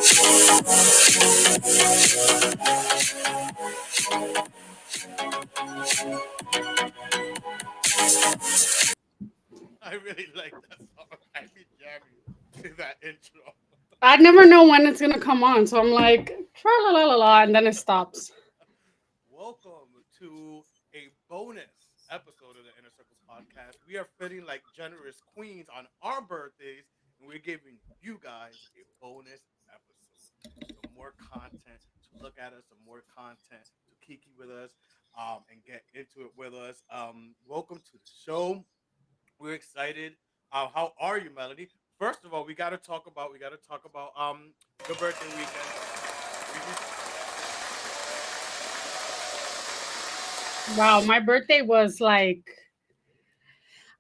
I really like that song. I be jamming to that intro. I never know when it's gonna come on, so I'm like, tra la la la la, and then it stops. Welcome to a bonus episode of the Inner Circle podcast. We are feeling like generous queens on our birthdays, and we're giving you guys a bonus episode. Some more content to look at us, some more content to kiki with us, and get into it with us. Welcome to the show. We're excited. How are you, Melody? First of all, we got to talk about your birthday weekend. We just Wow, my birthday was like,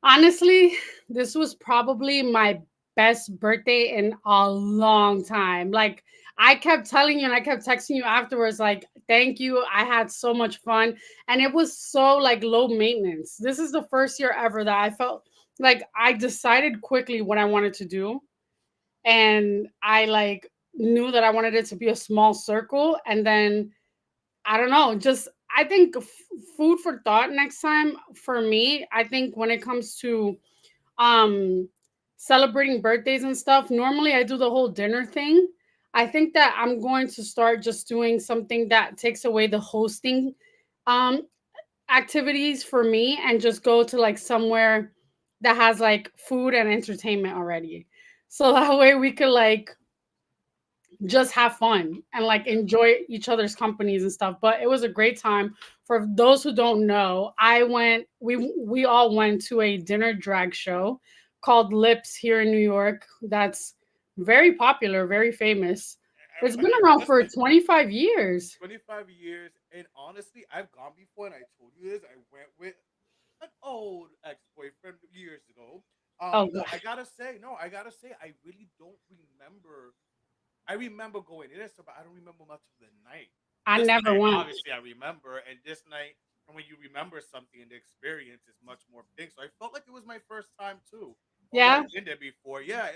honestly, this was probably my best birthday in a long time. Like, I kept telling you and I kept texting you afterwards, like, thank you. I had so much fun. And it was so like low maintenance. This is the first year ever that I felt like I decided quickly what I wanted to do. And I like knew that I wanted it to be a small circle. And then I don't know, just I think food for thought next time for me. I think when it comes to um celebrating birthdays and stuff, normally I do the whole dinner thing. I think that I'm going to start just doing something that takes away the hosting um activities for me and just go to like somewhere that has like food and entertainment already. So that way we could like just have fun and like yeah. enjoy each other's companies and stuff. But it was a great time. For those who don't know, we all went to a dinner drag show called Lips here in New York. That's very popular, very famous. It's been around for Listen, 25 years. 25 years, and honestly, I've gone before, and I told you this. I went with an old ex-boyfriend years ago. Oh, But I gotta say, I really don't remember. I remember going in there, so but I don't remember much of the night. I This never night, went. obviously, I remember, and this night, and when you remember something and the experience is much more big. So I felt like it was my first time too, although Yeah, I've been there before. Yeah,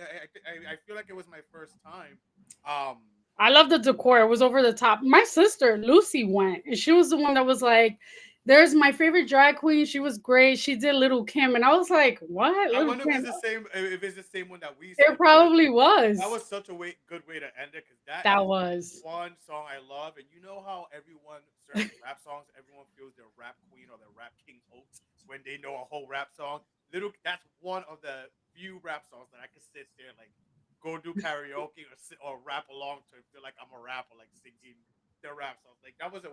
I feel like it was my first time. Um, I love the decor. It was over the top. My sister Lucy went, and she was the one that was like, "There's my favorite drag queen. She was great. She did Little Kim," and I was like, "What, I Little wonder if it's Kim?" the same. If it's the same one that we It said, because probably that was. was such a good way to end it. Because that That is was. one song I love, and you know how everyone certain rap songs, everyone feels their rap queen or their rap king hoax when they know a whole rap song. That's one of the few rap songs that I could sit there like go do karaoke or rap along to and feel like I'm a rapper, like singing their rap songs. Like that was a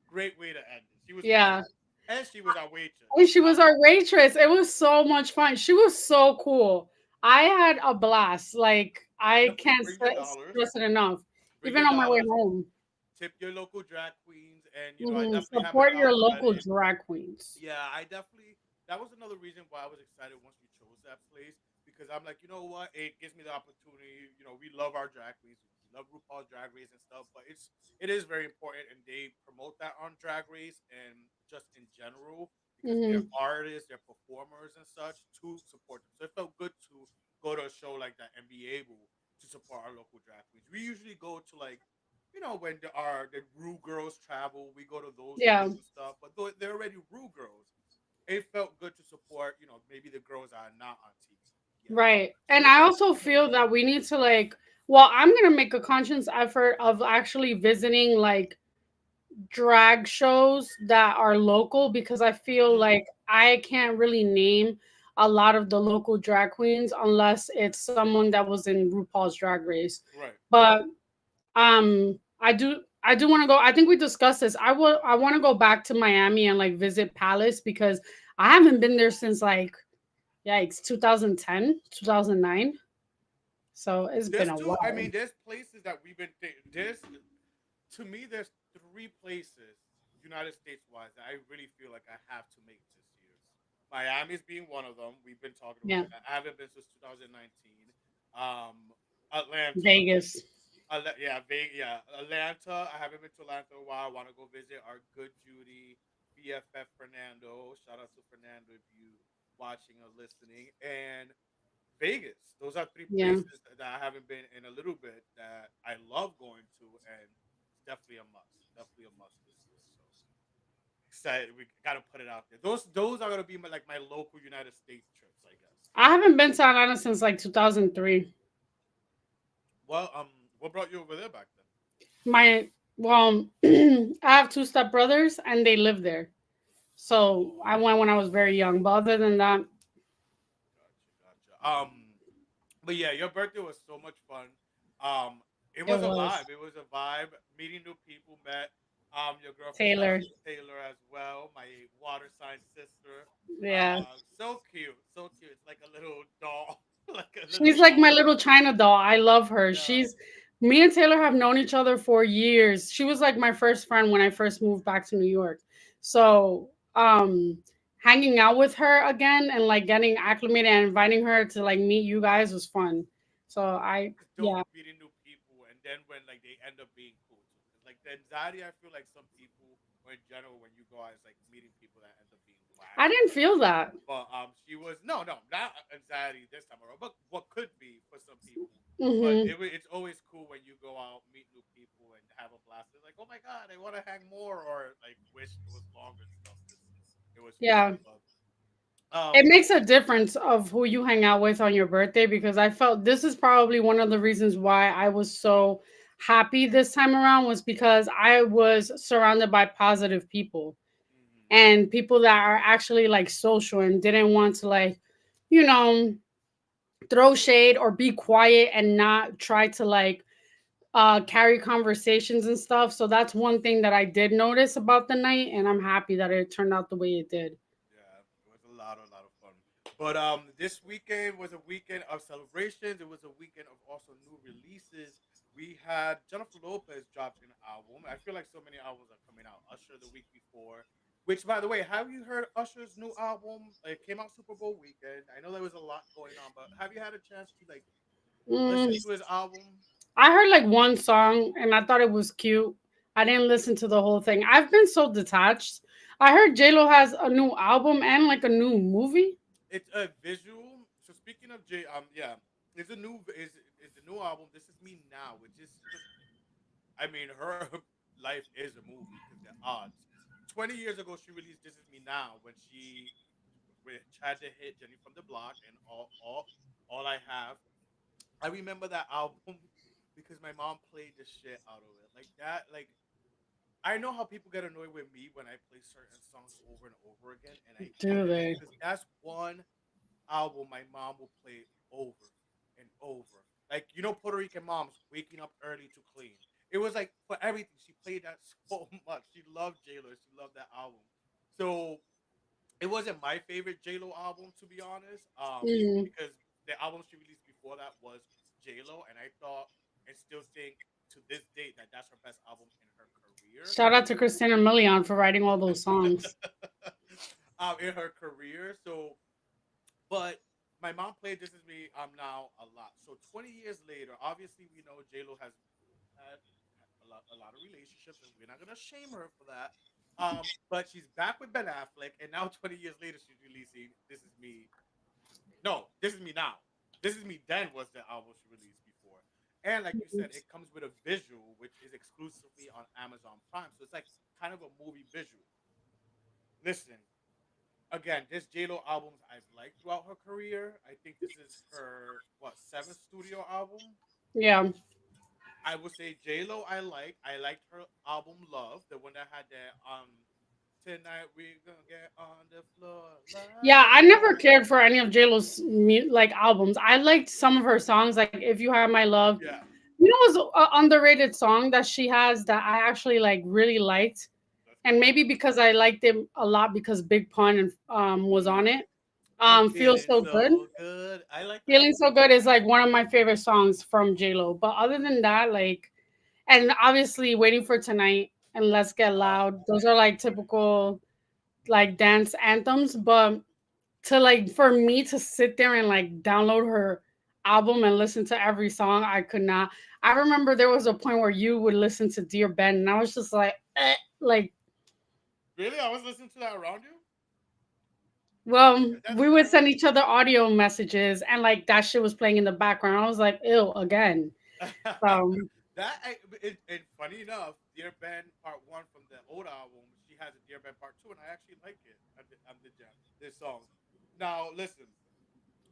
great way to end it. She was great, Yeah. and she was our waitress. And she was our waitress. It was so much fun. She was so cool. I had a blast. Like, I Definitely can't bring your dollars. stress it enough. Bring Even your on my way dollars. home. Tip your local drag queens, and I Mhm. definitely have my Support your dollars local ready. drag queens. Yeah, I definitely. That was another reason why I was excited once we chose that place, because I'm like, you know what? It gives me the opportunity. We love our drag queens. We love RuPaul's Drag Race and stuff, but it is very important, and they promote that on Drag Race and just in general because they're Hmm. artists, they're performers and such to support them. So it felt good to go to a show like that and be able to support our local drag queens. We usually go to like when the Rue girls travel, we go to those Yeah. shows and stuff. But though they're already Rue girls, it felt good to support, maybe the girls are not on TV yet. Right. So And it I felt also good. feel that we need to like, well, I'm going to make a conscious effort of actually visiting like drag shows that are local because I feel Mm, like I can't really name a lot of the local drag queens unless it's someone that was in RuPaul's Drag Race. right. But I do want to go. I think we discussed this. I want to go back to Miami and like visit Palace because I haven't been there since like yikes 2010, 2009. So it's been There's a two. I while. mean, there's places that we've been. There's to me, there's three places, United States wise, that I really feel like I have to make this year. Miami's being one of them. We've been talking Yeah. about it. I haven't been since 2019. Atlanta. Vegas. Yeah, Atlanta. I haven't been to Atlanta in a while. I want to go visit our good Judy, BFF Fernando. Shout out to Fernando if you watching or listening. And Vegas. Those are three Yeah. places that I haven't been in a little bit that I love going to, and it's definitely a must. Definitely a must this year. So excited. We gotta put it out there. Those are gonna be my, like my local United States trips, I guess. I haven't been to Atlanta since like 2003. Well, what brought you over there back then? My well, I have two stepbrothers and they live there. So Oh, I went when I was very young. But other than that, gotcha, gotcha. But yeah, your birthday was so much fun. It it was a was vibe. It was a vibe. Meeting new people. Met your girlfriend. Shout Taylor. out to Taylor as well. My water sign sister. Yeah. So cute. So cute. It's like a little doll. Like a little She's like my doll. little China doll. I love her. Yeah. She's Me and Taylor have known each other for years. She was like my first friend when I first moved back to New York. So, hanging out with her again and like getting acclimated and inviting her to like meet you guys was fun. So I It's dope yeah. meeting new people, and then when like they end up being cool too. Because like the anxiety, I feel like some people, or in general, when you go out, it's like meeting people that end up being whack. I didn't feel that. But she was no, not anxiety this time around, but what could be for some people. But Mhm. it's always cool when you go out, meet new people, and have a blast. It's like, oh my god, I want to hang more, or like wish it was longer and stuff. Because it was fun. Yeah. But It um, makes a difference of who you hang out with on your birthday because I felt this is probably one of the reasons why I was so happy this time around was because I was surrounded by positive people mhm, and people that are actually like social and didn't want to like, you know, throw shade or be quiet and not try to like carry conversations and stuff. So that's one thing that I did notice about the night and I'm happy that it turned out the way it did. yeah, it was a lot of fun. But this weekend was a weekend of celebrations. It was a weekend of also new releases. We had Jennifer Lopez dropped an album. I feel like so many albums are coming out. Usher the week before. Which, by the way, have you heard Usher's new album? It came out Super Bowl weekend. I know there was a lot going on, but have you had a chance to like Mm, listen to his album? I heard like one song and I thought it was cute. I didn't listen to the whole thing. I've been so detached. I heard J Lo has a new album and like a new movie. It's a visual. So speaking of J, yeah, it's a new album. This is me now, which is just I mean, her life is a movie because the odds. 20 years ago, she released "This Is Me Now" when she tried to hit Jenny from the Block and all I have. I remember that album because my mom played the shit out of it. Like that, like I know how people get annoyed with me when I play certain songs over and over again, and I hate Do it they? because that's one album my mom will play over and over. Like Puerto Rican moms waking up early to clean. It was like for everything. She played that so much. She loved J Lo. She loved that album. So it wasn't my favorite J Lo album to be honest. Mm. Because the album she released before that was J Lo, and I thought and still think to this date that that's her best album in her career. Shout out to Christina Milian for writing all those songs. In her career. So but my mom played This Is Me now a lot. So 20 years later, obviously we know J Lo has had a lot of relationships, and we're not gonna shame her for that. But she's back with Ben Affleck, and now 20 years later, she's releasing This Is Me. No, This Is Me Now. This Is Me Then was the album she released before. And like you said, it comes with a visual, which is exclusively on Amazon Prime. So it's like kind of a movie visual. Listen, again, this J Lo albums I've liked throughout her career. I think this is her seventh studio album. Yeah. I would say J Lo. I like. I liked her album Love, the one that had that tonight we gonna get on the floor Yeah, like I never that. cared for any of JLo's like albums. I liked some of her songs, like "If You Have My Love." Yeah, You know, it was an underrated song that she has that I actually like really liked, let's and hear it. maybe because I liked it a lot because Big Pun and was on Mm, it. I'm Feels feeling so good. so good. I like that Feeling one. so good is like one of my favorite songs from J Lo. But other than that, like, and obviously waiting for tonight and Let's Get Oh, Loud. Those are like typical like dance anthems. But to like for me to sit there and like download her album and listen to every song, I could not. I remember there was a point where you would listen to Dear Ben, and I was just like, like really? I was listening to that around you. Well, That's we would cool. send each other audio messages, and like that shit was playing in the background. I was like, ew, again. So And funny enough, Dear Ben Part One from the old album, she has a Dear Ben Part Two, and I actually like it. On the jam, this song. Now listen,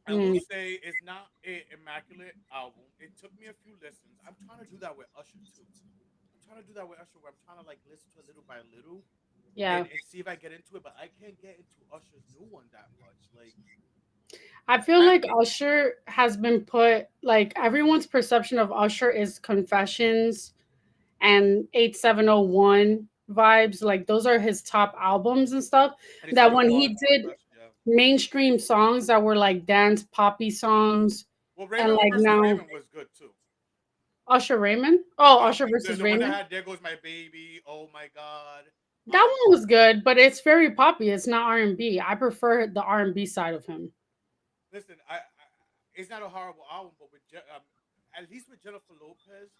I will mm, say it's not a immaculate album. It took me a few listens. I'm trying to do that with Usher too. I'm trying to do that with Usher, where I'm trying to like listen to it little by little yeah. and see if I get into it. But I can't get into Usher's new one that much. Like, I feel I, like Usher has been put like everyone's perception of Usher is Confessions and 8701 vibes. Like those are his top albums and stuff. and it's That a when one he did confession. Yeah. mainstream songs that were like dance poppy songs, Well, and Raymond like versus now Raymond was good too. Usher Raymond. Oh, Usher versus The one that Raymond. had "There Goes My Baby," "Oh My God," That um, one was good, but it's very poppy. It's not R&B. I prefer the R&B side of him. listen, it's not a horrible album, but at least with Jennifer Lopez,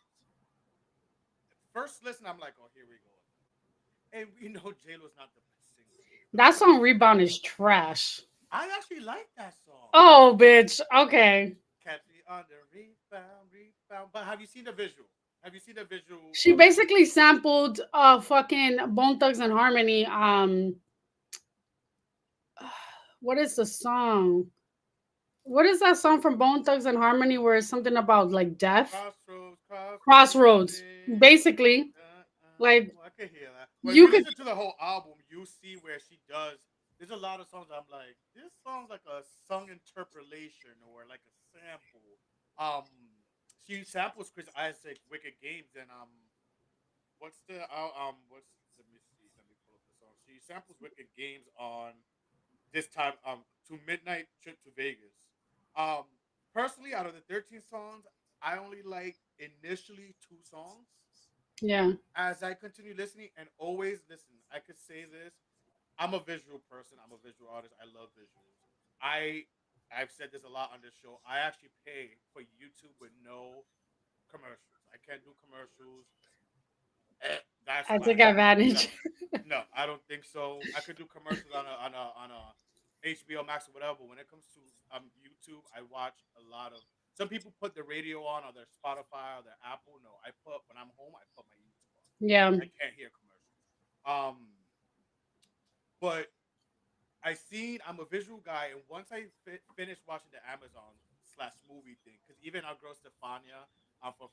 first listen, I'm like, oh, here we go again. And we know J Lo's not the best singer. That song Rebound is trash. I actually like that song. Oh, bitch. Okay. Catch me on the rebound, rebound. But have you seen the visual? Have you seen the visual She of it? basically sampled fucking Bone Thugs and Harmony. What is the song? What is that song from Bone Thugs and Harmony where it's something about like death? Crossroads, crossroads, Crossroads. babe. Basically, like I can hear that. But if you you could listen to the whole album, you see where she does. There's a lot of songs I'm like, this song's like a song interpolation or like a sample. Um, she samples Chris Isaac's "Wicked Games" and what's let me see, let me pull up the song. She samples "Wicked Games" on this time to Midnight Trip to Vegas. Um, personally, out of the 13 songs, I only like initially two songs. yeah. As I continue listening and always listen, I could say this. I'm a visual person. I'm a visual artist. I love visuals. I I've said this a lot on this show. I actually pay for YouTube with no commercials. I can't do commercials. That's I take whack. No, advantage. no, I don't think so. I could do commercials on a HBO Max or whatever. But when it comes to YouTube, I watch a lot of. Some people put the radio on or their Spotify or their Apple. No, I put when I'm home. I put my YouTube on. Yeah. I can't hear commercials. But I'm a visual guy, and once I finished watching the Amazon slash movie thing, because even our girl Stefania, from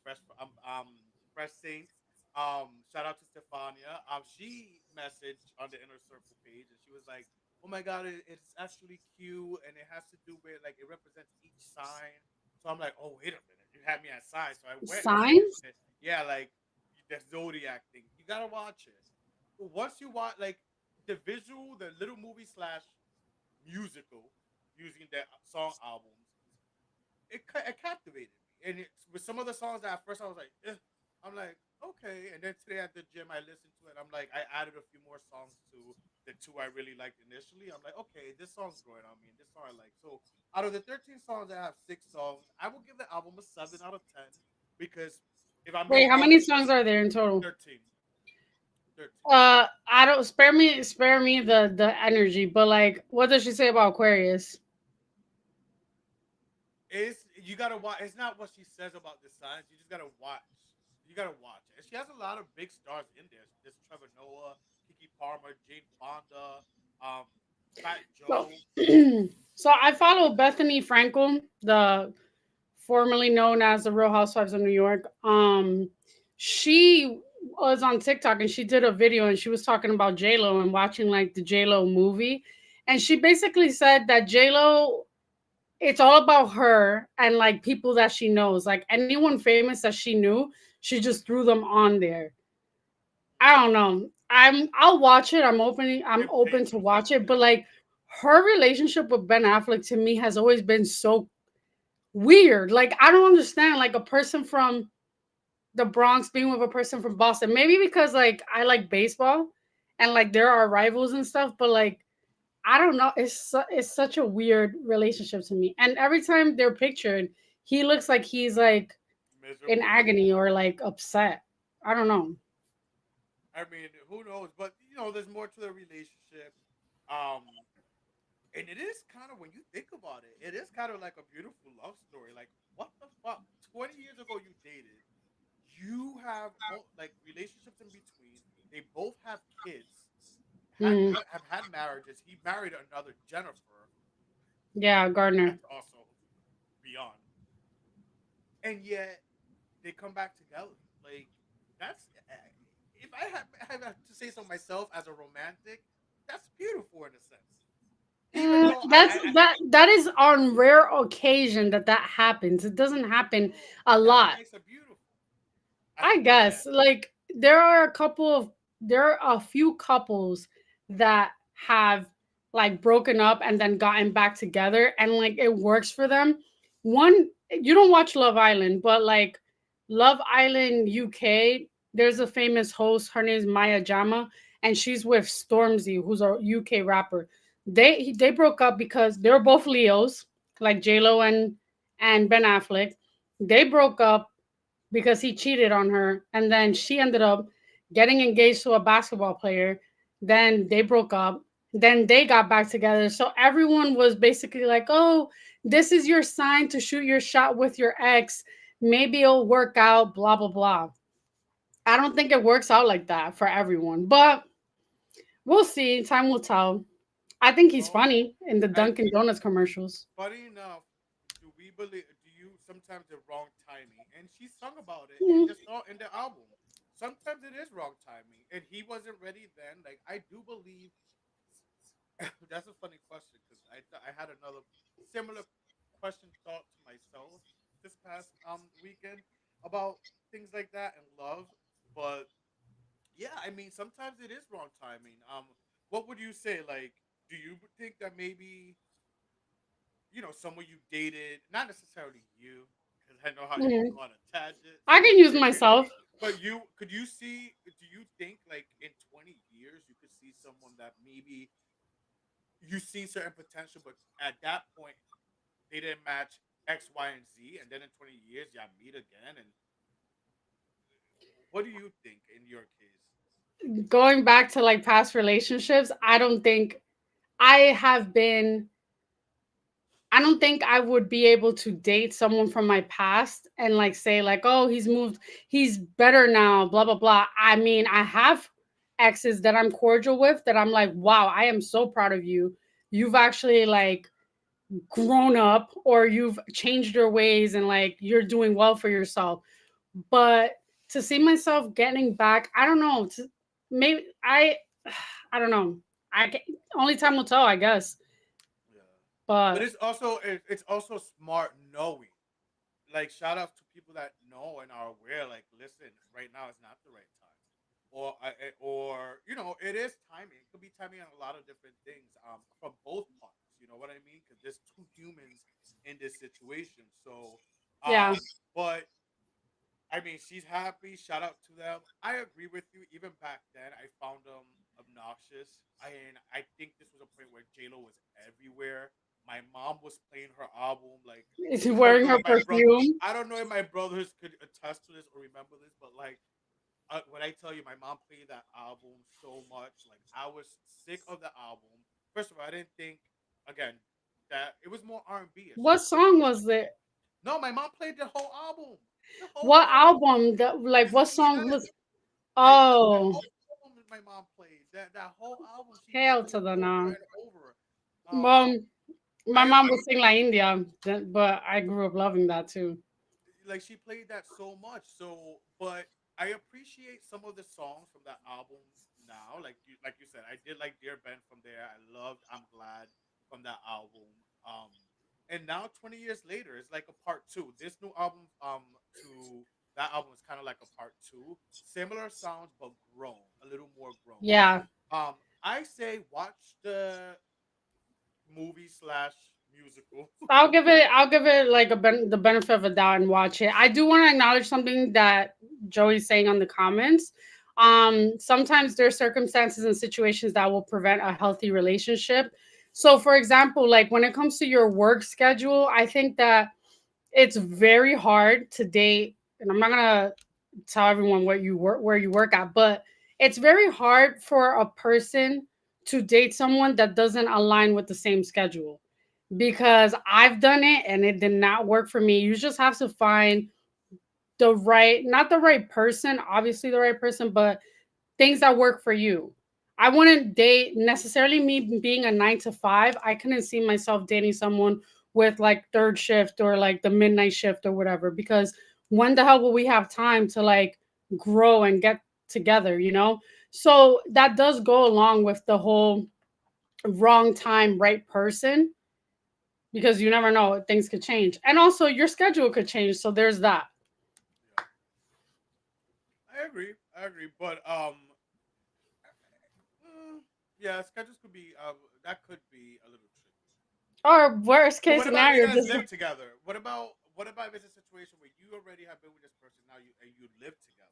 Fresh Saints, shout out to Stefania. She messaged on the Inner Circle page, and she was like, "Oh my God, it's actually cute, and it has to do with like it represents each sign." So I'm like, "Oh wait a minute, you had me at sign." So I went and watched Signs? it. Yeah, like the zodiac thing. You gotta watch it. But once you watch, like the visual, the little movie slash musical using their song albums, it captivated me. And it's with some of the songs that at first I was like, eh, I'm like, okay. And then today at the gym, I listened to it. I'm like, I added a few more songs to the two I really liked initially. I'm like, okay, this song's growing on me, and this song I like. So out of the 13 songs, I have 6 songs. I will give the album a 7 out of 10 because if I'm being Wait, how many honest, songs are there in total? 13, 13. I don't spare me the energy, but like what does she say about Aquarius? It's you gotta watch. It's not what she says about the signs. You just gotta watch. You gotta watch it. And she has a lot of big stars in there. There's Trevor Noah, Kiki Palmer, Jane Fonda, um, Fat So, Joe. so I follow Bethany Frankel, the formerly known as the Real Housewives of New York. She was on TikTok and she did a video and she was talking about J Lo and watching like the J Lo movie, and she basically said that J Lo, it's all about her and like people that she knows, like anyone famous that she knew, she just threw them on there. I don't know. I'll watch it. I'm open to Temptations, watch it, but like her relationship with Ben Affleck to me has always been so weird. Like I don't understand like a person from the Bronx being with a person from Boston. Maybe because like I like baseball and like there are rivals and stuff, but like I don't know. It's such a weird relationship to me. And every time they're pictured, he looks like he's like in miserable. agony or like upset. I don't know. I mean, who knows? But there's more to the relationship. Um, And it is kind of, when you think about it, it is kind of like a beautiful love story. Like, what the fuck? 20 years ago, you dated. You have like relationships in between. They both have kids. Mm, Have had marriages. He married another Jennifer. yeah, Gardner. That's also beyond. And yet they come back together. Like, that's if I have to say so myself as a romantic, that's beautiful in a sense. Even though That is on rare occasion that that happens. It doesn't happen no, a that's what lot. makes it beautiful. At I the end, guess like there are a few couples that have like broken up and then gotten back together and like it works for them. One, you don't watch Love Island, but like Love Island UK, there's a famous host. Her name's Maya Jama, and she's with Stormzy, who's a UK rapper. They broke up because they're both Leos, like J Lo and Ben Affleck. They broke up because he cheated on her, and then she ended up getting engaged to a basketball player. Then they broke up. Then they got back together. So everyone was basically like, "Oh, this is your sign to shoot your shot with your ex. Maybe it'll work out." Blah blah blah. I don't think it works out like that for everyone, but we'll see. Time will tell. I think he's well, funny in the I Dunkin' Donuts commercials. funny enough, do we believe? Do you sometimes the wrong timing? And she sung about it in Mm. the song in the album. Sometimes it is wrong timing, and he wasn't ready then. Like, I do believe that's a funny question because I had another similar question thought to myself this past weekend about things like that and love. But yeah, I mean, sometimes it is wrong timing. What would you say? Like, do you think that maybe, someone you dated, not necessarily you, because I know how you can Mm. go on a tangent. I can use myself. But could you see? Do you think like in 20 years you could see someone that maybe you seen certain potential, but at that point they didn't match X, Y, and Z, and then in 20 years y'all meet again? And what do you think in your case? Going back to like past relationships, I have been I don't think I would be able to date someone from my past and like say like, "Oh, he's moved, he's better now, blah blah blah." I mean, I have exes that I'm cordial with that I'm like, "Wow, I am so proud of you. You've actually like grown up or you've changed your ways and like you're doing well for yourself." But to see myself getting back, I don't know. Maybe I don't know. Only time will tell, I guess. Yeah, but But it's also smart knowing. Like, shout outs to people that know and are aware. Like, listen, right now is not the right time, or it is timing. It could be timing on a lot of different things. From both parts. You know what I mean? Because there's two humans in this situation. So, yeah, but I mean, she's happy. Shout out to them. I agree with you. Even back then, I found them obnoxious. I think this was a point where J Lo was everywhere. My mom was playing her album. Like, is he I don't wearing know her if my bro, perfume? I don't know if my brothers could attest to this or remember this, but like, when I tell you, my mom played that album so much. Like, I was sick of the album. First of all, I didn't think, again, that it was more R&B-ish. What song was it? No, my mom played the whole album. The whole What album. album? That like This what is song yes. was? That Oh, whole album my mom played. That whole album she hell played to the over no. and over. Um, Mom, my I mom would sing La India, but I grew up loving that too. like she played that so much. So, but I appreciate some of the songs from that album now. Like you said, I did like Dear Ben from there. I loved I'm Glad from that album. Um, and now 20 years later, it's like a part two. This new album, to that album is kind of like a part two. Similar sounds, but grown, a little more grown. Yeah, I say watch the movie slash musical. I'll give it like the benefit of a doubt and watch it. I do want to acknowledge something that Joey's saying on the comments. Sometimes there are circumstances and situations that will prevent a healthy relationship. So, for example, like when it comes to your work schedule, I think that it's very hard to date, and I'm not gonna tell everyone where you work at, but it's very hard for a person to date someone that doesn't align with the same schedule, because I've done it and it did not work for me. You just have to find the right, not the right person, obviously the right person, but things that work for you. I wouldn't date necessarily me being a 9 to 5. I couldn't see myself dating someone with like third shift or like the midnight shift or whatever, because when the hell will we have time to like grow and get together, you know? So that does go along with the whole wrong time, right person, because you never know, things could change. And also your schedule could change. So there's that. Yeah, I agree. I agree. But yeah, schedules could be that could be a little tricky. Or worst But case what about you scenario, guys just live together? What about if it's a situation where you already have been with this person now you live together?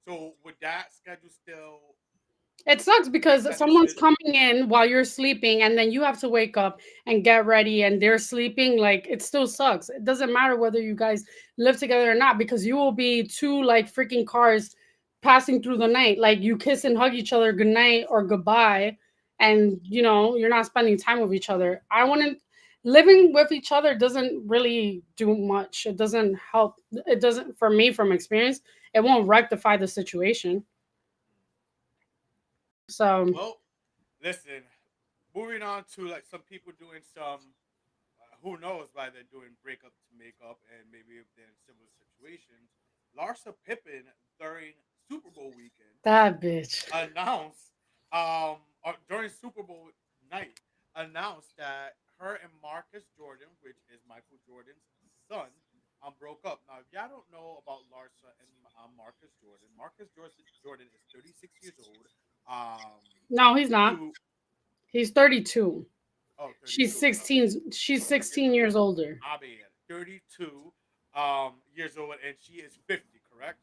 So would that schedule still it sucks make because that someone's decision? coming in while you're sleeping and then you have to wake up and get ready and they're sleeping. Like, it still sucks. It doesn't matter whether you guys live together or not, because you will be two like freaking cars passing through the night. Like, you kiss and hug each other good night or goodbye, and you're not spending time with each other. I wouldn't. Living with each other doesn't really do much. It doesn't help. It doesn't, for me, from experience, it won't rectify the situation. So Well, listen. Moving on to like some people doing some who knows why they're doing breakup to make up, and maybe if they're in similar situations. Larsa Pippen during Super Bowl weekend that bitch. announced, during Super Bowl night, announced that her and Marcus Jordan, which is Michael Jordan's son, broke up. Now, if y'all don't know about Larsa and Marcus Jordan, Jordan is 36 years old. Um, No, he's not. to He's 32. oh, She's 32. 16. She's Yeah, 16 years older. my bad. 32 years old, and she is 50, correct?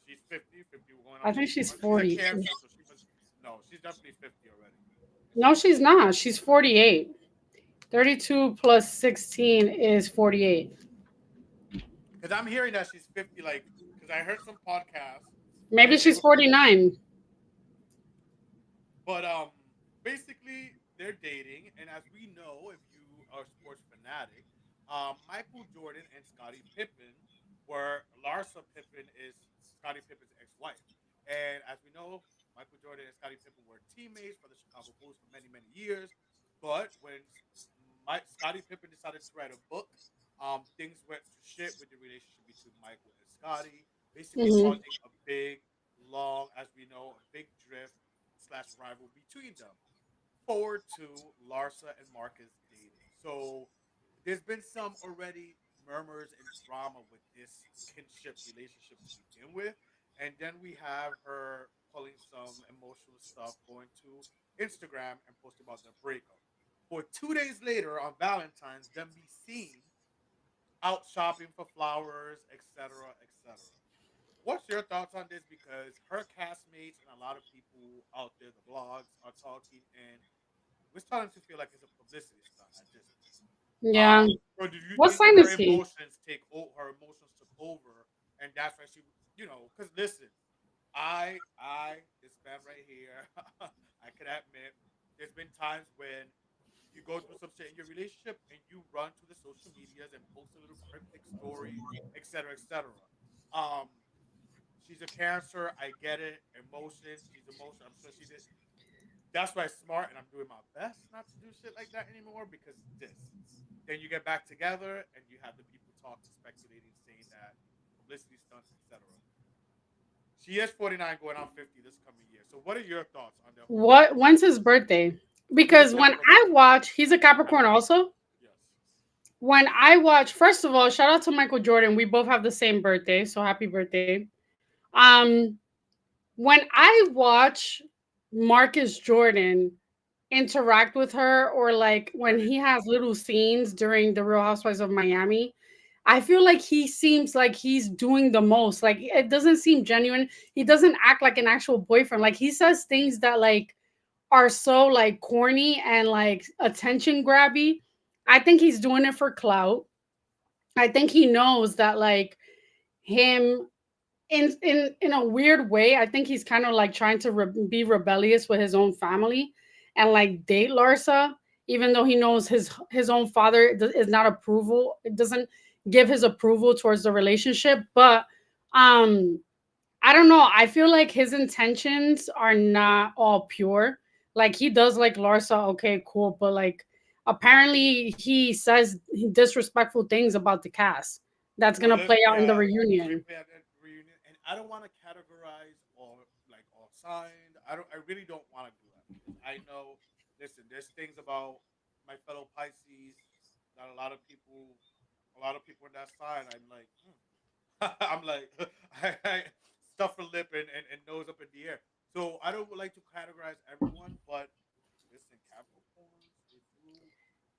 She's 50, 50 going on I think she's 51. She's a 40. cancer, so she must, no, she's definitely 50 already. If No, she's she's not. She's 48. 32 plus 16 is 48. because I'm hearing that she's 50, like, because I heard some podcasts Maybe and they she's were, 49. but basically they're dating, and as we know, if you are a sports fanatic, Michael Jordan and Scottie Pippen were Larsa Pippen is Scottie Pippen's ex-wife, and as we know, Michael Jordan and Scottie Pippen were teammates for the Chicago Bulls for many many years. But when Scottie Pippen decided to write a book, things went to shit with the relationship between Michael and Scottie, basically Hmm. causing a big, long, as we know, a big drift slash rival between them. Forward to Larsa and Marcus dating. So there's been some already murmurs and drama with this kinship relationship to begin with. And then we have her pulling some emotional stuff, going to Instagram and post about their breakup. For 2 days later on Valentine's, them be seen out shopping for flowers, etc., etc. What's your thoughts on this? Because her castmates and a lot of people out there, the blogs, are talking, and we're starting to feel like it's a publicity stunt at this point. Yeah. Or do you What think that sign her is he? emotions her emotions took over, and that's why she, because listen, this man right here, I can admit, there's been times when you go through some shit in your relationship and you run to the social medias and post a little cryptic story, etc., etc. Um, she's a cancer. I get it. Emotions. She's emotional. I'm sure she did. That's why I'm smart, and I'm doing my best not to do shit like that anymore because this. Then you get back together, and you have the people talking, speculating, saying that publicity stunts, etc. She is 49, going on 50 this coming year. So, what are your thoughts on the whole What? When's his birthday? He's a Because when Capricorn I also. watch, he's a Capricorn Capricorn. also. Yes. When I watch, first of all, shout out to Michael Jordan. We both have the same birthday, so happy birthday. Um, when I watch Marcus Jordan interact with her, or like when he 32. has little scenes during the Real Housewives of Miami, I feel like he seems like he's doing the most. Like, it doesn't seem genuine. He doesn't act like an actual boyfriend. Like, he says things that like are so like corny and like attention grabby. I think he's doing it for clout. I think he knows that like him, in a weird way, I think he's kind of like trying to be rebellious with his own family, and like date Larsa, even though he knows his own father is not approval. It doesn't give his approval towards the relationship, but um I don't know. I feel like his intentions are not all pure. Like he does like Larsa, okay, cool, but like apparently he says disrespectful things about the cast. That's Well, gonna play out in the yeah, they reunion. play at that reunion, and I don't want to categorize or like all signed. I don't. I really don't want to do that because I know. Listen, there's things about my fellow Pisces that a lot of people in that sign. I'm like, I'm like, I stuff a lip and nose up in the air. So I don't like to categorize everyone, but listen, Capricorns, they do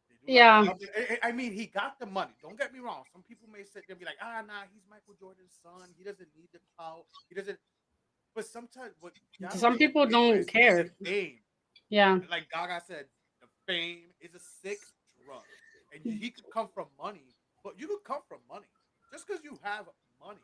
like to Yeah. love it. I mean, he got the money. Don't get me wrong. Some people may sit there and be like, nah, he's Michael Jordan's son. He doesn't need the clout. He doesn't. But sometimes what y'all don't Some get people paid for don't is the care. fame. Yeah. Like Gaga said, the fame is a sick drug, and he could come from money, but you could come from money. Just because you have money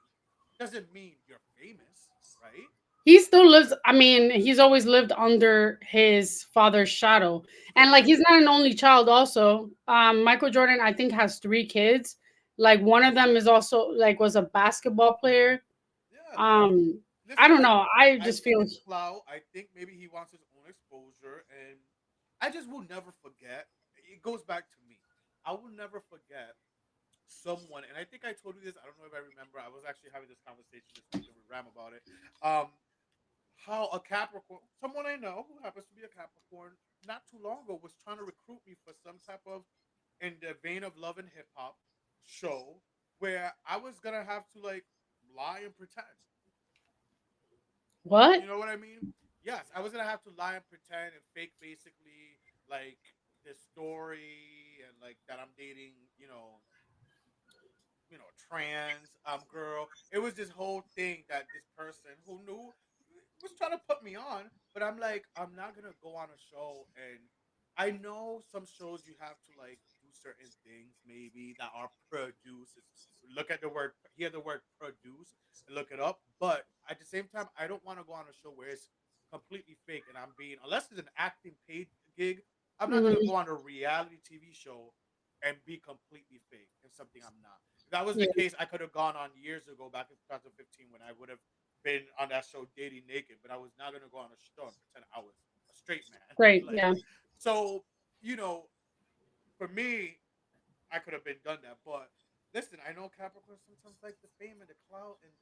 doesn't mean you're famous, right? He still lives, I mean, he's always lived under his father's shadow. For And like sure. he's not an only child also. Michael Jordan I think has 3 kids. Like one of them is also like was a basketball player. Yeah. Um I Listen, don't know. I I just think feel it's clout. I think maybe he wants his own exposure, and I just will never forget. It goes back to me. I will never forget someone, and I think I told you this. I don't know if I remember. I was actually having this conversation this weekend with Ram about it. Um, how a Capricorn, someone I know who happens to be a Capricorn, not too long ago was trying to recruit me for some type of in the vein of love and hip hop show where I was gonna have to like lie and pretend. what? You know what I mean? Yes, I was gonna have to lie and pretend and fake basically like this story and like that I'm dating, trans girl. It was this whole thing that this person who knew was trying to put me on, but I'm like, I'm not gonna go on a show and I know some shows you have to like do certain things maybe that are produced. Look at the word, hear the word produce and look it up. But at the same time, I don't want to go on a show where it's completely fake and I'm being unless it's an acting paid gig. I'm not gonna Mhm. go on a reality TV show and be completely fake and something I'm not. If that was the Yeah, case, I could have gone on years ago, back in 2015, when I would have been on that show dating naked. But I was not gonna go on a show and pretend I was a straight man. great. Like, Yeah. so you know, for me, I could have been done that. But listen, I know Capricorn sometimes like the fame and the clout and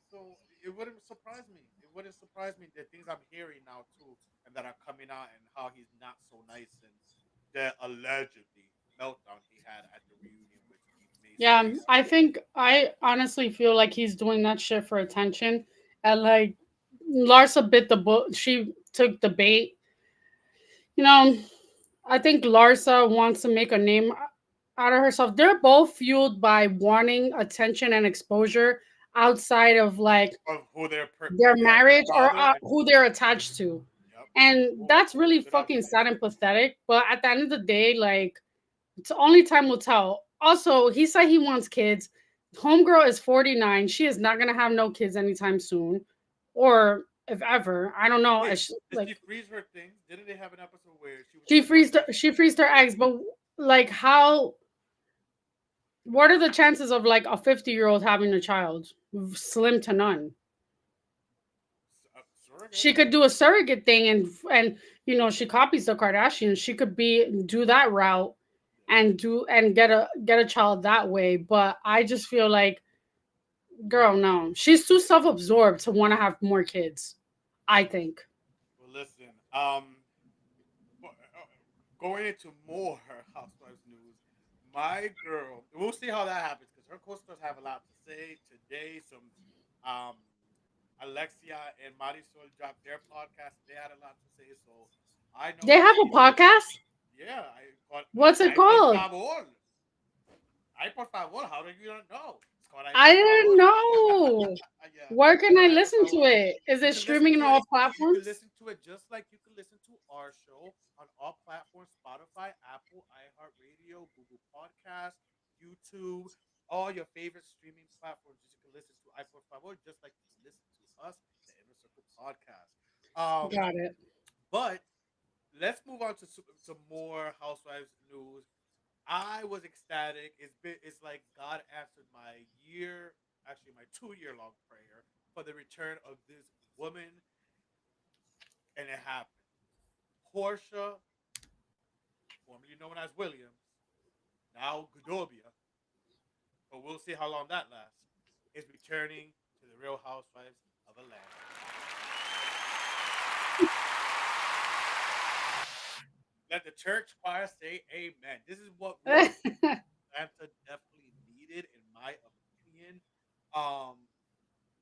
so it wouldn't surprise me. It wouldn't surprise me the things I'm hearing now too, and that are coming out, and how he's not so nice and the allegedly meltdown he had at the reunion with Stephen Mason. Yeah, I think I honestly feel like he's doing that shit for attention. And like Larsa bit the book. She took the bait. You know, I think Larsa wants to make a name out of herself. They're both fueled by wanting attention and exposure outside of like Of who their their marriage or father and who they're attached to. yep. And Oh, that's really good fucking observation. sad and pathetic. But at the end of the day, like, it's only time will tell. Also, he said he wants kids. Homegirl is 49. She is not going to have no kids anytime soon. Or if ever. I don't know. Wait, did Like, she freeze her things? Didn't they have an episode where she was she talking about freezed that? she freezed her eggs, but like how what are the chances of like a 50-year-old having a child? Slim to none. Surrogate. She could do a surrogate thing, and she copies the Kardashians. She could be do that route Yeah. and get a child that way. But I just feel like, girl, no, she's too self-absorbed to want to have more kids, I think. Well, listen. Going into more Housewives news, my girl. We'll see how that happens because her co-stars have a lot to say today. Some, um, Alexia and Marisol dropped their podcast. They had a lot to say, so I know They that have a podcast. yeah, I called What's it I por called? favor. I por favor. How do you not know? It's called I I por didn't favor. know. Yeah, Where it's can I called I por listen to favor. it? Is You it can listen streaming on to it. all You can platforms? listen to it just like you can listen to our show on all platforms: Spotify, Apple, iHeartRadio, Google Podcasts, YouTube, all your favorite streaming platforms. You can listen to I por favor just like you can listen to us, the Inner Circle Podcast. Um, Got it. but let's move on to some more Housewives news. I was ecstatic. It's like God answered my year, actually my 2 year long prayer for the return of this woman, and it happened. Porsha, formerly known as Williams, now Godobia, but we'll see how long that lasts, is returning to the Real Housewives of Atlanta. Let the church choir say amen. This is what Real Atlanta definitely needed, in my opinion. Um,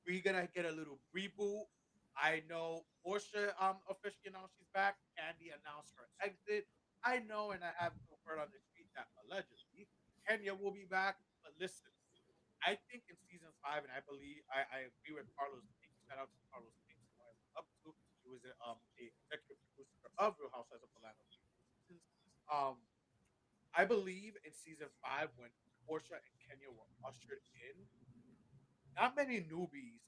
we're gonna get a little reboot. I know Porsche officially announced she's back. Candy announced her exit. I know, and I have no word on the street that allegedly Kenya will be back. But listen, I think in season 5, and I believe I agree with Carlos King. Shout out to Carlos King, who I look up to. He was a executive producer of Real Housewives of Atlanta for 8 seasons. Um, I believe in season 5 when Portia and Kenya were ushered in, not many newbies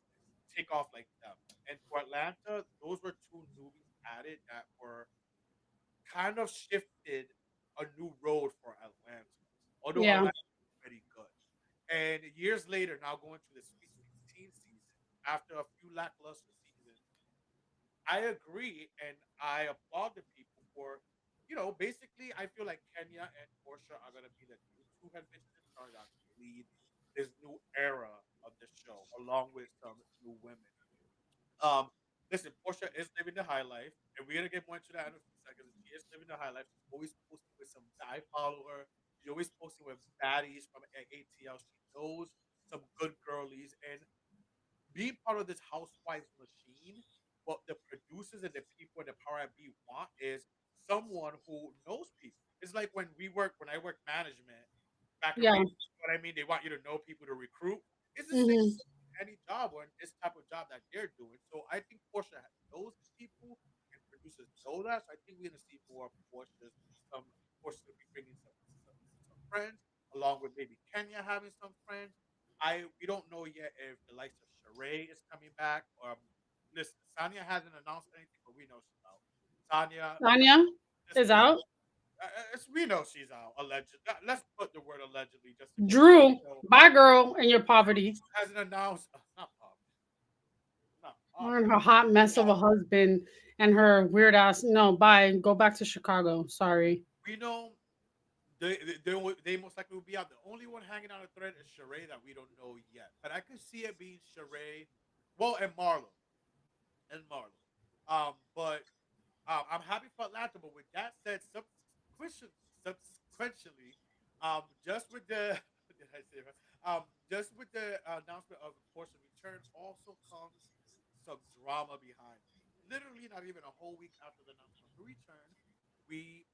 take off like them. And for Atlanta, those were two newbies added that were kind of shifted a new road for Atlanta. Although Yeah. Atlanta was pretty good. And years later, now going to the Sweet 16 season, after a few lackluster seasons, I agree and I applaud the people for, basically, I feel like Kenya and Portia are going to be the new two head bitches in charge that lead this new era of the show, along with some new women. Um, Listen, Portia is living the high life, and we're gonna get more into that in a few seconds. She is living the high life. She's always posting with some. I follow her. She's always posting with baddies from ATL. She knows some good girlies, and being part of this housewives machine, what the producers and the people and the power I be want is someone who knows people. It's like when I work management back in Yeah. radio, you know what I mean? They want you to know people to recruit. It's the same Hmm. any job or this type of job that they're doing. So I think Portia knows people and producers know that. So I think we're gonna see more of Portia's. Some Portia's gonna be bringing some friends, along with maybe Kenya having some friends. We don't know yet if the likes of Sheree is coming back. Listen, Sanya hasn't announced anything, but we know she's out. Sanya, Anya just is we out. we know she's out. Alleged. Let's put the word allegedly just in case. Drew, So bye, girl, in your poverty. hasn't announced. Not poverty. Not Her and poverty. her hot mess of a husband and her weird ass. No, bye. Go back to Chicago. Sorry. We know they most likely will be out. The only one hanging on a thread is Sheree that we don't know yet. But I could see it being Sheree, well, and Marlo, but I'm happy for Atlanta. But with that said, subsequently, just with the did I say it right? Just with the announcement of Portia's return, also comes some drama behind it. Literally, not even a whole week after the announcement of her return, we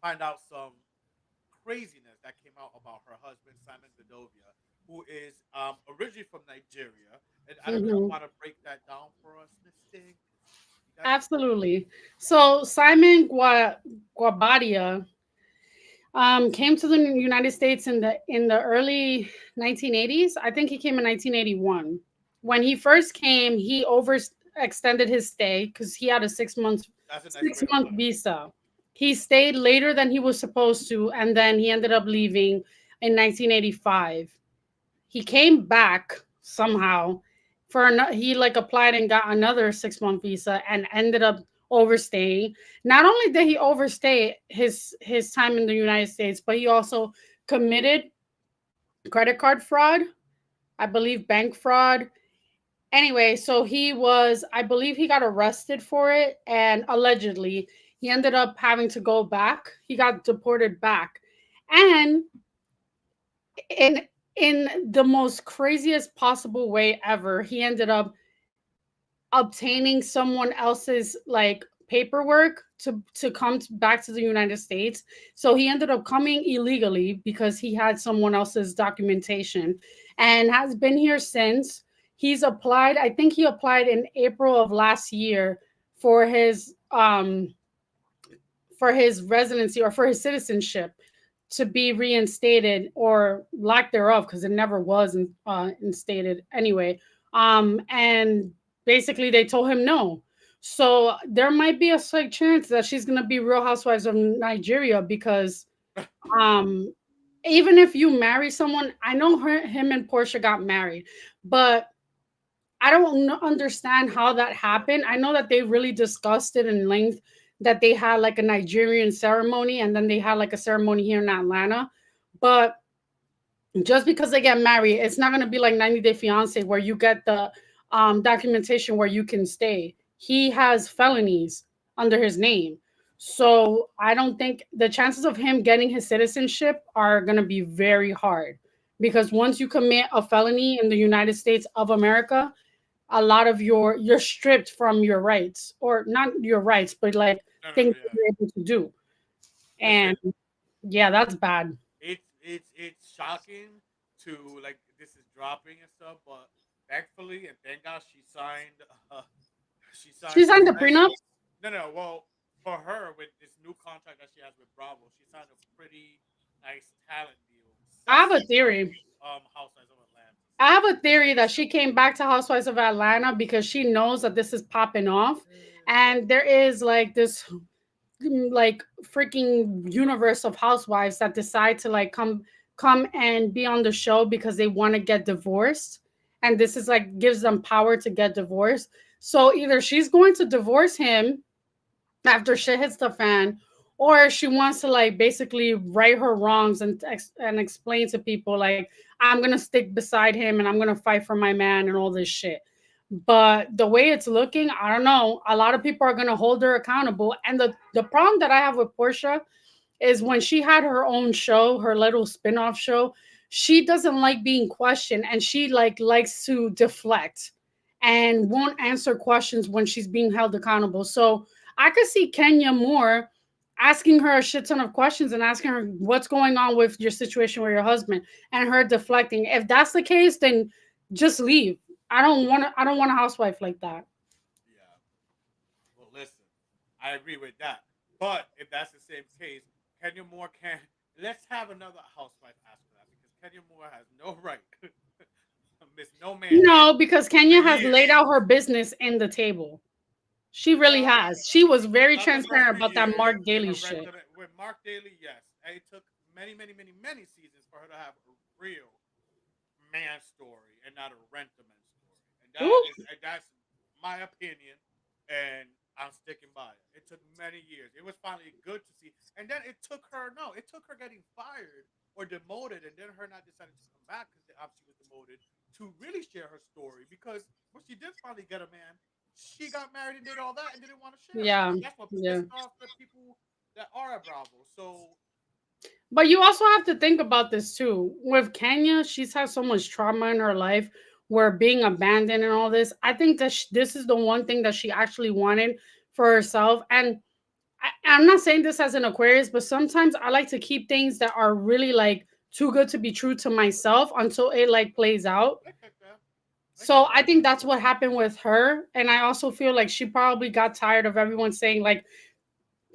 find out some craziness that came out about her husband Simon Godovia, who is originally from Nigeria. And I don't know if you Hmm. want to break that down for us, Miss Sting. You got some. Absolutely. So Simon Guabadia came to the United States in the early 1980s. I think he came in 1981. When he first came, he overextended his stay because he had a That's a nice six way to month put it. visa. He stayed later than he was supposed to, and then he ended up leaving in 1985. He came back somehow he like applied and got another 6 month visa and ended up overstaying. Not only did he overstay his time in the United States, but he also committed credit card fraud, I believe bank fraud. Anyway, so I believe he got arrested for it, and allegedly he ended up having to go back. He got deported back. And in the most craziest possible way ever, he ended up obtaining someone else's like paperwork to back to the United States. So he ended up coming illegally because he had someone else's documentation and has been here since. He's applied, I think he applied in April of last year for his residency or for his citizenship to be reinstated or lack thereof because it never was instated anyway. And basically they told him no. So there might be a slight chance that she's gonna be Real Housewives of Nigeria because um even if you marry someone, I know him and Portia got married, but I don't understand how that happened. I know that they really discussed it in length, that they had like a Nigerian ceremony and then they had like a ceremony here in Atlanta. But just because they get married, it's not going to be like 90 Day Fiance where you get the documentation where you can stay. He has felonies under his name. So I don't think the chances of him getting his citizenship are going to be very hard, because once you commit a felony in the United States of America, a lot of you're stripped from your rights, or not your rights, but like No, no, things that yeah. you're able to do. Listen, And yeah, that's bad. it's shocking to like this is dropping and stuff, but thankfully and thank God uh, she signed She's a on the nice. prenup. No, no. Well, for her with this new contract that she has with Bravo, she signed a pretty nice talent deal, I have a similar to theory. Housewives of Atlanta. So I have a theory that she came back to Housewives of Atlanta because she knows that this is popping off, and there is like this like freaking universe of housewives that decide to like come and be on the show because they want to get divorced, and this is like gives them power to get divorced. So either she's going to divorce him after shit hits the fan, or she wants to like basically right her wrongs and and explain to people like, I'm gonna stick beside him and I'm gonna fight for my man and all this shit. But the way it's looking, I don't know, a lot of people are gonna hold her accountable. And the problem that I have with Portia is when she had her own show, her little spin-off show, she doesn't like being questioned, and she like likes to deflect and won't answer questions when she's being held accountable. So I could see Kenya Moore asking her a shit ton of questions and asking her what's going on with your situation with your husband, and her deflecting. If that's the case, then just leave. I don't want a housewife like that. yeah. Well, listen, I agree with that. But if that's the same case, Kenya Moore can. Let's have another housewife ask for that because Kenya Moore has no right, miss no man No, because for Kenya has laid years. out her business in the table. She really Well, has. She was very not the first transparent few about that years. Mark Daly Her shit. rent with Mark Daly, yes. It took many, many, many, many seasons for her to have a real man story and not a rent a man story. Ooh. And that's my opinion, and I'm sticking by it. It took many years. It was finally good to see, and then it took her no, it took her getting fired or demoted, and then her not deciding to come back because she was demoted to really share her story. Because when she did finally get a man, she got married and did all that and didn't want to share. Yeah. That's what Yeah. pissed off the people that are at Bravo. So But you also have to think about this too. With Kenya, she's had so much trauma in her life where being abandoned and all this. I think that this is the one thing that she actually wanted for herself. And I'm not saying this as an Aquarius, but sometimes I like to keep things that are really like too good to be true to myself until it like plays out. I get that. I get So I that. think that's what happened with her. And I also feel like she probably got tired of everyone saying like,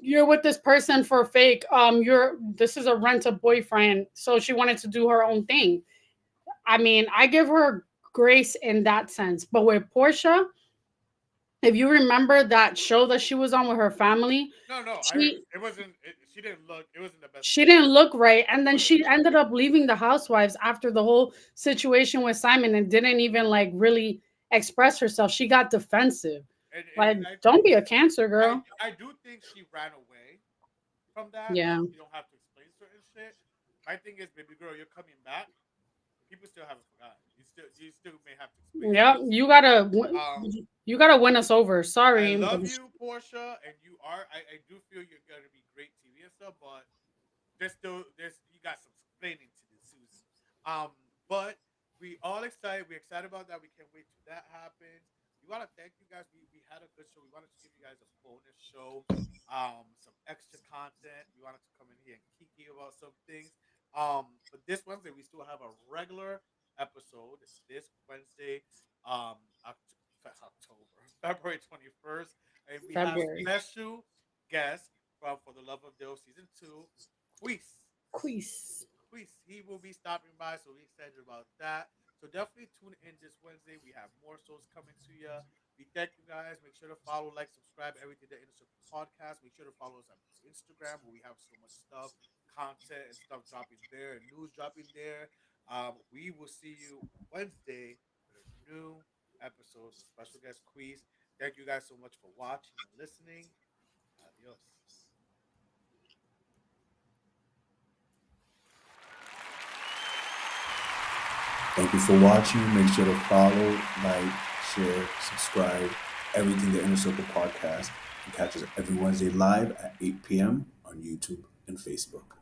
you're with this person for fake. You're this is a rent a boyfriend. So she wanted to do her own thing. I mean, I give her grace in that sense. But with Portia, if you remember that show that she was on with her family, No, no, she it wasn't. She didn't look. It wasn't the best she picture. didn't look right, and It then wasn't the she best ended picture. up leaving the housewives after the whole situation with Simon, and didn't even like really express herself. She got defensive. Like, And don't be a cancer girl. I do think she ran away from that, Yeah. and you don't have to explain certain shit. My thing is, baby girl, you're coming back. People still haven't forgotten. You still may have to explain Yeah, certain shit. Um, you gotta win us over. I Sorry, but love you, Portia, and you are. I do feel you're gonna be great TV and stuff, but there's you got some explaining to do, Susan. But we all excited. We're excited about that. We can't wait till that happens. We want to thank you guys. We had a good show. We wanted to give you guys a bonus show, some extra content. We wanted to come in here and kiki about some things. But this Wednesday we still have a regular episode. This Wednesday, October, February 21st, and we have February. special guest from For the Love of Dill season two, Queese. Quiz. Queese. He will be stopping by, so we're excited about that. So definitely tune in this Wednesday. We have more shows coming to you. We thank you guys. Make sure to follow, like, subscribe, everything the Inner Circle podcast. Make sure to follow us on Instagram where we have so much stuff, content and stuff dropping there, and news dropping there. We will see you Wednesday with a new episode with special guest Quiz. Thank you guys so much for watching and listening. Adios. Thank you for watching. Make sure to follow, like, share, subscribe, everything the Inner Circle podcast. And catch us every Wednesday live at 8 p.m. on YouTube and Facebook.